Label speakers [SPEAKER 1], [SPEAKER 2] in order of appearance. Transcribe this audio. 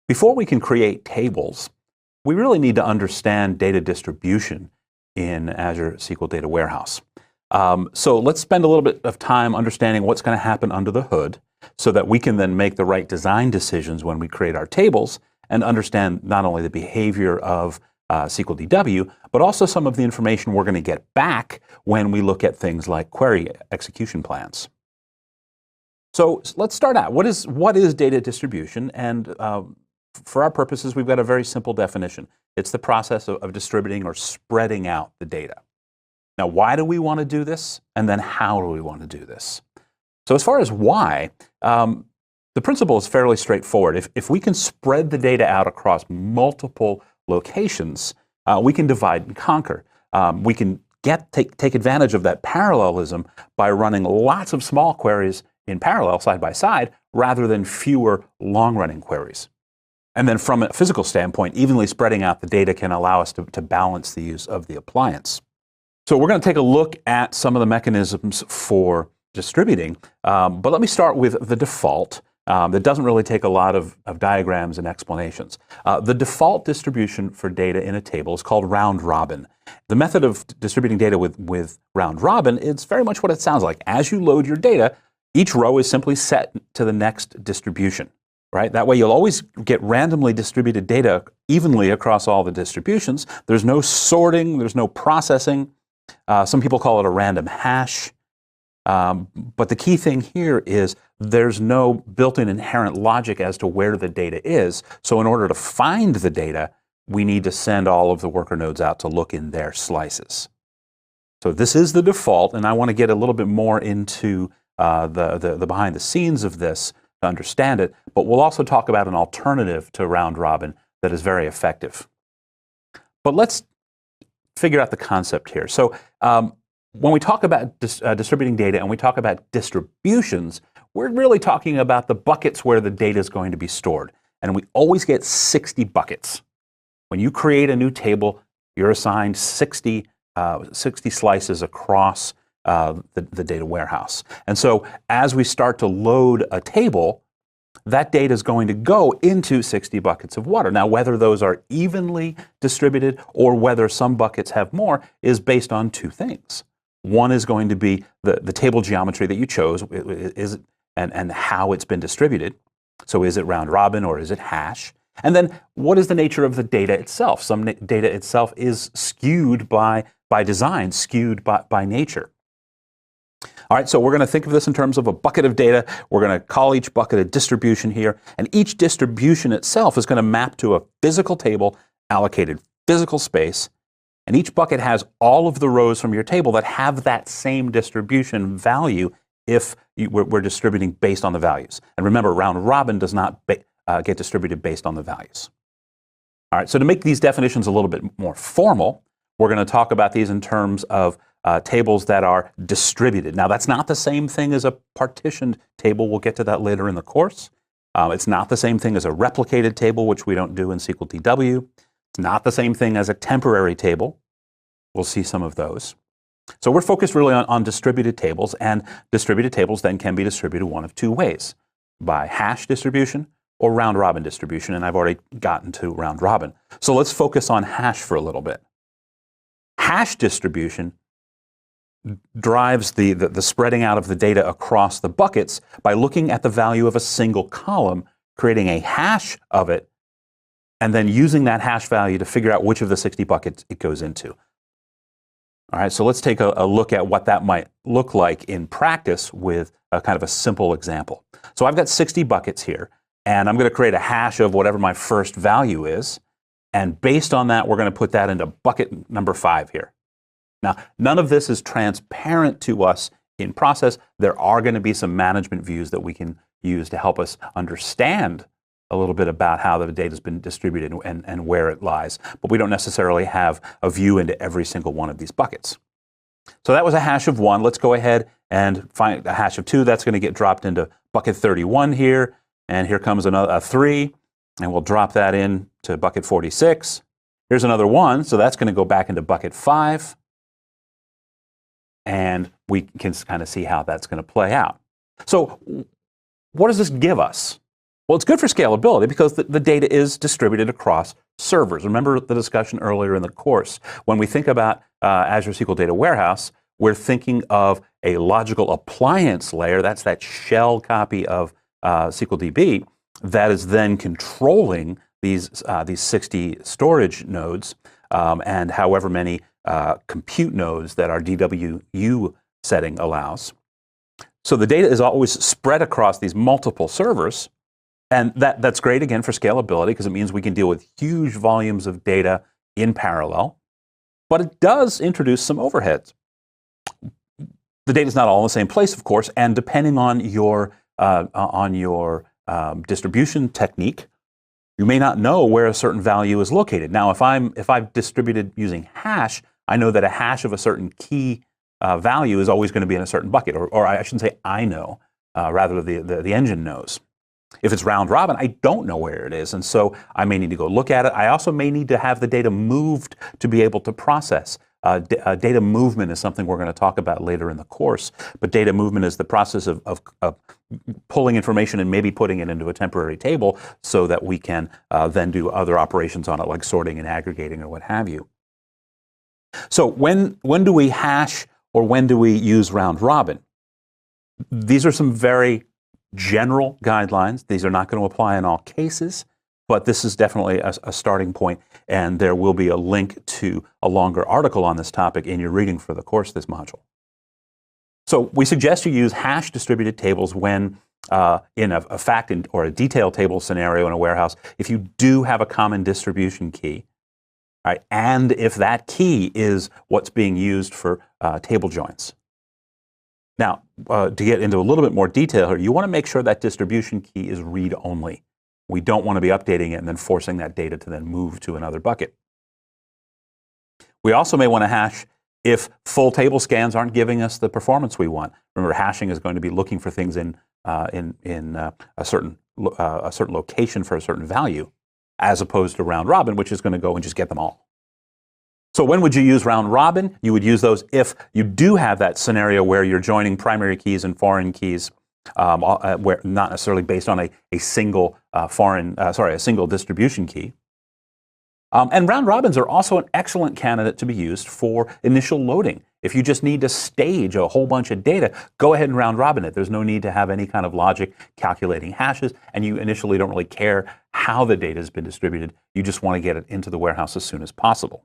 [SPEAKER 1] Before we can create tables, we really need to understand data distribution in Azure SQL Data Warehouse. So let's spend a little bit of time understanding what's going to happen under the hood so that we can then make the right design decisions when we create our tables and understand not only the behavior of SQL DW, but also some of the information we're going to get back when we look at things like query execution plans. So let's start out. What is data distribution? And for our purposes, we've got a very simple definition. It's the process of distributing or spreading out the data. Now, why do we want to do this? And then how do we want to do this? So as far as why, the principle is fairly straightforward. If we can spread the data out across multiple locations, we can divide and conquer. We can take advantage of that parallelism by running lots of small queries in parallel, side by side, rather than fewer long-running queries. And then from a physical standpoint, evenly spreading out the data can allow us to balance the use of the appliance. So we're going to take a look at some of the mechanisms for distributing, but let me start with the default. That doesn't really take a lot of diagrams and explanations. The default distribution for data in a table is called round robin. The method of distributing data with round robin is very much what it sounds like. As you load your data, each row is simply set to the next distribution. Right? That way you'll always get randomly distributed data evenly across all the distributions. There's no sorting, there's no processing. Some people call it a random hash. But the key thing here is there's no built-in inherent logic as to where the data is. So in order to find the data, we need to send all of the worker nodes out to look in their slices. So this is the default, and I want to get a little bit more into the behind the scenes of this to understand it, but we'll also talk about an alternative to round robin that is very effective. But let's figure out the concept here. So when we talk about distributing data and we talk about distributions, we're really talking about the buckets where the data is going to be stored. And we always get 60 buckets. When you create a new table, you're assigned 60 slices across the data warehouse. And so as we start to load a table, that data is going to go into 60 buckets of water. Now, whether those are evenly distributed or whether some buckets have more is based on two things. One is going to be the table geometry that you chose and how it's been distributed. So is it round robin or is it hash? And then what is the nature of the data itself? Some data itself is skewed by design, skewed by nature. All right, so we're going to think of this in terms of a bucket of data. We're going to call each bucket a distribution here, and each distribution itself is going to map to a physical table allocated physical space, and each bucket has all of the rows from your table that have that same distribution value if we're distributing based on the values. And remember, round robin does not get distributed based on the values. All right, so to make these definitions a little bit more formal, we're going to talk about these in terms of tables that are distributed. Now, that's not the same thing as a partitioned table. We'll get to that later in the course. It's not the same thing as a replicated table, which we don't do in SQL DW. It's not the same thing as a temporary table. We'll see some of those. So we're focused really on distributed tables, and distributed tables then can be distributed one of two ways, by hash distribution or round robin distribution, and I've already gotten to round robin. So let's focus on hash for a little bit. Hash distribution drives the spreading out of the data across the buckets by looking at the value of a single column, creating a hash of it, and then using that hash value to figure out which of the 60 buckets it goes into. All right, so let's take a look at what that might look like in practice with a kind of a simple example. So I've got 60 buckets here, and I'm going to create a hash of whatever my first value is, and based on that, we're going to put that into bucket number 5 here. Now, none of this is transparent to us in process. There are going to be some management views that we can use to help us understand a little bit about how the data has been distributed and where it lies. But we don't necessarily have a view into every single one of these buckets. So that was a hash of 1. Let's go ahead and find a hash of 2. That's going to get dropped into bucket 31 here. And here comes a 3. And we'll drop that in to bucket 46. Here's another 1. So that's going to go back into bucket 5. And we can kind of see how that's going to play out. So what does this give us? Well, it's good for scalability because the data is distributed across servers. Remember the discussion earlier in the course. When we think about Azure SQL Data Warehouse, we're thinking of a logical appliance layer. That's that shell copy of SQLDB that is then controlling these 60 storage nodes and however many compute nodes that our DWU setting allows. So the data is always spread across these multiple servers, and that's great, again, for scalability because it means we can deal with huge volumes of data in parallel, but it does introduce some overheads. The data is not all in the same place, of course, and depending on your distribution technique, you may not know where a certain value is located. Now, if I've distributed using hash, I know that a hash of a certain key value is always going to be in a certain bucket, or I shouldn't say I know, rather the engine knows. If it's round robin, I don't know where it is, and so I may need to go look at it. I also may need to have the data moved to be able to process. Data movement is something we're going to talk about later in the course, but data movement is the process of pulling information and maybe putting it into a temporary table so that we can then do other operations on it, like sorting and aggregating or what have you. So when do we hash or when do we use round robin? These are some very general guidelines. These are not going to apply in all cases, but this is definitely a starting point, and there will be a link to a longer article on this topic in your reading for the course, this module. So we suggest you use hash distributed tables when in a fact or a detail table scenario in a warehouse, if you do have a common distribution key, right, and if that key is what's being used for table joins. Now, to get into a little bit more detail here, you want to make sure that distribution key is read-only. We don't want to be updating it and then forcing that data to then move to another bucket. We also may want to hash if full table scans aren't giving us the performance we want. Remember, hashing is going to be looking for things in a certain location for a certain value, as opposed to round robin, which is going to go and just get them all. So when would you use round robin? You would use those if you do have that scenario where you're joining primary keys and foreign keys, where not necessarily based on a single a single distribution key. And round robins are also an excellent candidate to be used for initial loading. If you just need to stage a whole bunch of data, go ahead and round robin it. There's no need to have any kind of logic calculating hashes, and you initially don't really care how the data has been distributed. You just want to get it into the warehouse as soon as possible.